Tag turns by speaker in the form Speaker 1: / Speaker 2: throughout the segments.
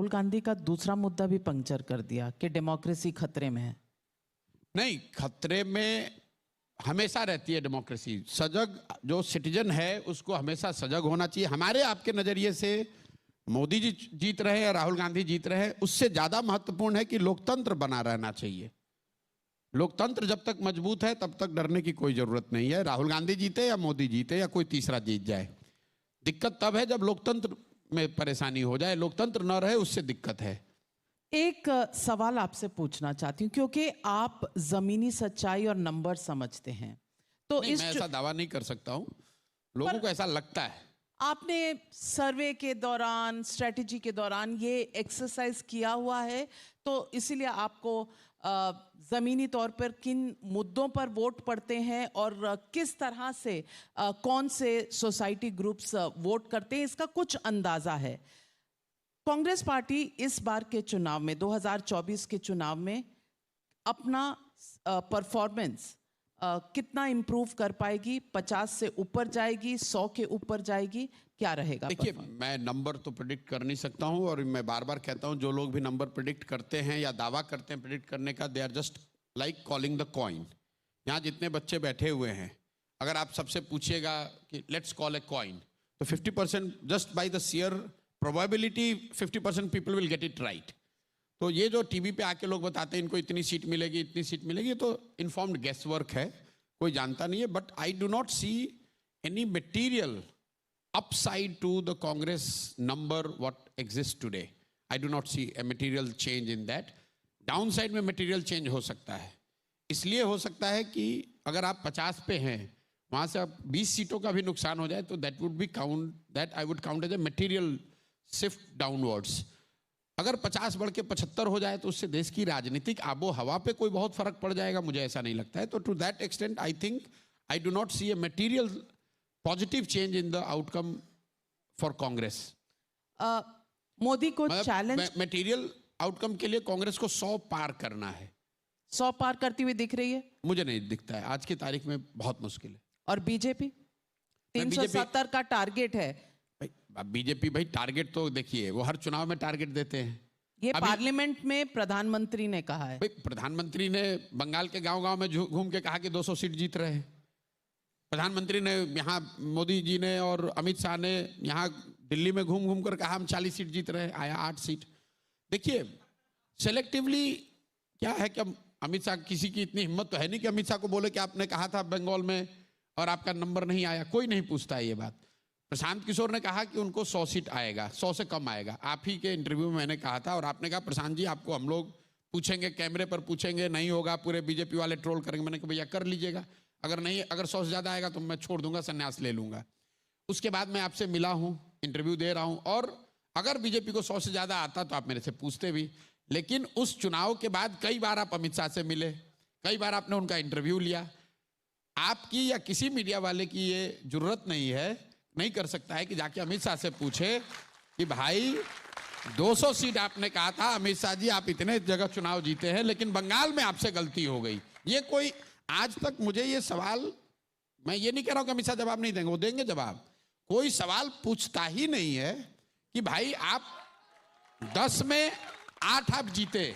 Speaker 1: राहुल गांधी का दूसरा मुद्दा भी पंक्चर कर दिया कि डेमोक्रेसी खतरे में है।
Speaker 2: नहीं, खतरे में हमेशा रहती है डेमोक्रेसी। सजग जो सिटीजन है उसको हमेशा सजग होना चाहिए। हमारे आपके नजरिए से मोदी जी जीत रहे हैं, राहुल गांधी जीत रहे हैं, उससे ज्यादा महत्वपूर्ण है कि लोकतंत्र बना रहना चाहिए। लोकतंत्र जब तक मजबूत है तब तक डरने की कोई जरूरत नहीं है। राहुल गांधी जीते या मोदी जीते या कोई तीसरा जीत जाए, दिक्कत तब है जब लोकतंत्र में परेशानी हो जाए। लोकतंत्र न रहे उससे दिक्कत है।
Speaker 1: एक सवाल आपसे पूछना चाहती हूँ, क्योंकि आप जमीनी सच्चाई और नंबर समझते हैं, तो
Speaker 2: नहीं, मैं ऐसा दावा नहीं कर सकता हूँ, लोगों को ऐसा लगता है।
Speaker 1: आपने सर्वे के दौरान, स्ट्रेटेजी के दौरान ये एक्सरसाइज किया हुआ है, तो इसीलिए आपको जमीनी तौर पर किन मुद्दों पर वोट पड़ते हैं और किस तरह से कौन से सोसाइटी ग्रुप्स वोट करते हैं, इसका कुछ अंदाजा है। कांग्रेस पार्टी इस बार के चुनाव में, 2024 के चुनाव में अपना परफॉर्मेंस कितना इंप्रूव कर पाएगी? 50 से ऊपर जाएगी, 100 के ऊपर जाएगी, क्या रहेगा?
Speaker 2: देखिए, मैं नंबर तो प्रेडिक्ट कर नहीं सकता हूं, और मैं बार बार कहता हूं जो लोग भी नंबर प्रेडिक्ट करते हैं या दावा करते हैं प्रेडिक्ट करने का, they are just like calling the coin. यहाँ जितने बच्चे बैठे हुए हैं, अगर आप सबसे पूछिएगा कि लेट्स कॉल ए कॉइन, तो 50% just by the share probability 50% people will get it right. तो ये जो टीवी पे आके लोग बताते हैं इनको इतनी सीट मिलेगी, इतनी सीट मिलेगी, तो इन्फॉर्म्ड गेस वर्क है, कोई जानता नहीं है। But I do not see any material upside to the Congress number what exists today. I do not see a material change in that. Downside में material change हो सकता है। इसलिए हो सकता है कि अगर आप 50 पे हैं, वहाँ से आप 20 सीटों का भी नुकसान हो जाए, तो that would be count, that I would count as a material shift downwards. अगर 50 बढ़ के 75 हो जाए तो उससे देश की राजनीतिक आबो हवा पे कोई बहुत फर्क पड़ जाएगा, मुझे ऐसा नहीं लगता है। तो to that extent I think I do not see a material positive change in the outcome for Congress.
Speaker 1: Modi को चैलेंज,
Speaker 2: मटेरियल आउटकम के लिए कांग्रेस को 100 पार करना है।
Speaker 1: 100 पार करती हुई दिख रही है?
Speaker 2: मुझे नहीं दिखता है, आज की तारीख में बहुत मुश्किल है।
Speaker 1: और बीजेपी 370 का टारगेट है।
Speaker 2: बीजेपी भाई टारगेट तो देखिए, वो हर चुनाव में टारगेट देते हैं।
Speaker 1: ये पार्लियामेंट में प्रधानमंत्री ने कहा है।
Speaker 2: प्रधानमंत्री ने बंगाल के गांव-गांव में घूम के कहा कि 200 सीट जीत रहे हैं। प्रधानमंत्री ने यहाँ, मोदी जी ने और अमित शाह ने यहाँ दिल्ली में घूम घूम कर कहा हम 40 सीट जीत रहे हैं, आया 8 सीट। देखिए, सेलेक्टिवली क्या है कि अमित शाह, किसी की इतनी हिम्मत तो है नहीं कि अमित शाह को बोले कि आपने कहा था बंगाल में और आपका नंबर नहीं आया। कोई नहीं पूछता है ये बात। प्रशांत किशोर ने कहा कि उनको 100 सीट आएगा, 100 से कम आएगा। आप ही के इंटरव्यू में मैंने कहा था, और आपने कहा प्रशांत जी आपको हम लोग पूछेंगे, कैमरे पर पूछेंगे, नहीं होगा पूरे बीजेपी वाले ट्रोल करेंगे। मैंने कहा भैया कर लीजिएगा, अगर नहीं, अगर 100 से ज्यादा आएगा तो मैं छोड़ दूंगा, संन्यास ले लूंगा। उसके बाद मैं आपसे मिला हूं, इंटरव्यू दे रहा हूं, और अगर बीजेपी को 100 से ज्यादा आता तो आप मेरे से पूछते भी। लेकिन उस चुनाव के बाद कई बार आप अमित शाह से मिले, कई बार आपने उनका इंटरव्यू लिया। आपकी या किसी मीडिया वाले की ये जरूरत नहीं है, नहीं कर सकता है कि जाके अमित शाह से पूछे कि भाई 200 सीट आपने कहा था, अमित शाह जी आप इतने जगह चुनाव जीते हैं लेकिन बंगाल में आपसे गलती हो गई। ये कोई, आज तक मुझे ये सवाल, मैं ये नहीं कह रहा हूं कि अमित शाह जवाब नहीं देंगे, वो देंगे जवाब। कोई सवाल पूछता ही नहीं है कि भाई आप 10 में 8 आप जीते,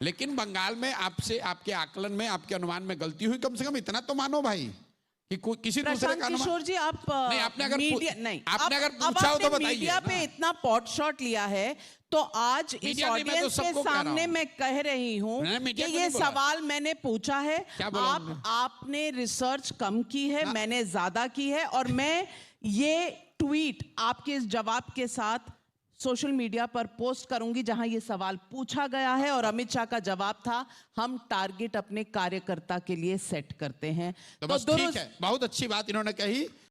Speaker 2: लेकिन बंगाल में आपसे, आपके आकलन में, आपके अनुमान में गलती हुई। कम से कम इतना तो मानो भाई कि किसी दूसरे का
Speaker 1: किशोर जी, आप
Speaker 2: नहीं, आपने अगर
Speaker 1: नहीं,
Speaker 2: आपने अगर पूछा हो तो बताइए।
Speaker 1: मीडिया पे इतना पॉट शॉट लिया है, तो आज इस ऑडियंस के सामने मैं कह रही हूं कि ये सवाल मैंने पूछा है, आपने रिसर्च कम की है, मैंने ज्यादा की है, और मैं ये ट्वीट आपके इस जवाब के साथ सोशल मीडिया पर पोस्ट करूंगी जहां ये सवाल पूछा गया है, और अमित शाह का जवाब था हम टारगेट अपने कार्यकर्ता के लिए सेट करते हैं।
Speaker 2: तो बस ठीक है, बहुत अच्छी बात इन्होंने कही।